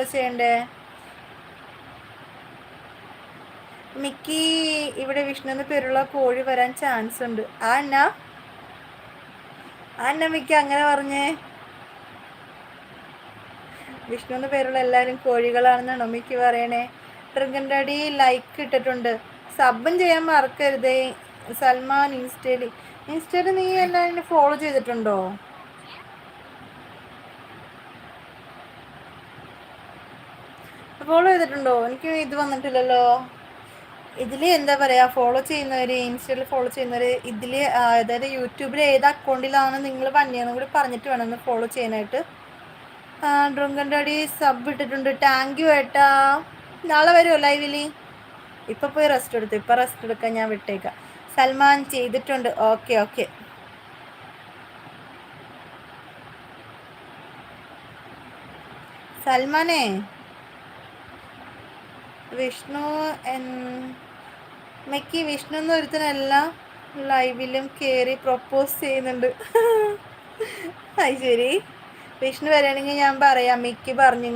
Follow ചെയ്യണ്ടേ? Mickey ഇവിടെ വിഷ്ണു എന്ന് പേരുള്ള കോഴി വരാൻ ചാൻസ് ഉണ്ട്. ആ എന്നാ മിക്കി അങ്ങനെ പറഞ്ഞേ? വിഷ്ണു എന്ന് പേരുള്ള എല്ലാവരും കോഴികളാണെന്നാണോ മിക്കി പറയണേ? ട്രിഗൻ്റെ അടി ലൈക്ക് ഇട്ടിട്ടുണ്ട്. സബും ചെയ്യാൻ മറക്കരുതേ. സൽമാൻ ഇൻസ്റ്റയിൽ നീ എല്ലാവരും ഫോളോ ചെയ്തിട്ടുണ്ടോ? ഫോളോ ചെയ്തിട്ടുണ്ടോ? എനിക്ക് ഇത് വന്നിട്ടില്ലല്ലോ. ഇതിൽ എന്താ പറയുക, ഫോളോ ചെയ്യുന്നവർ, ഇൻസ്റ്റയിൽ ഫോളോ ചെയ്യുന്നവർ ഇതിൽ അതായത് യൂട്യൂബിൽ ഏത് അക്കൗണ്ടിലാണ് നിങ്ങൾ വന്നിയെന്നും കൂടി പറഞ്ഞിട്ട് വേണം ഒന്ന് ഫോളോ ചെയ്യാനായിട്ട്. ഡ്രങ്കൻ്റെ അടി സബ് ഇട്ടിട്ടുണ്ട്. താങ്ക് യു ഏട്ടാ. നാളെ വരുമോ ലൈവിൽ? ഇപ്പം പോയി റെസ്റ്റ് എടുത്തു. ഇപ്പം റെസ്റ്റ് എടുക്കാൻ ഞാൻ വിട്ടേക്കാം. സൽമാൻ ചെയ്തിട്ടുണ്ട്. Okay okay. സൽമാനേ, വിഷ്ണു മിക്കി വിഷ്ണു എന്ന് ഒരുത്തനെല്ലാം ലൈവിലും കയറി പ്രൊപ്പോസ് ചെയ്യുന്നുണ്ട്. അത് ശരി. വിഷ്ണു വരികയാണെങ്കിൽ ഞാൻ പറയാം. മിക്കി പറഞ്ഞു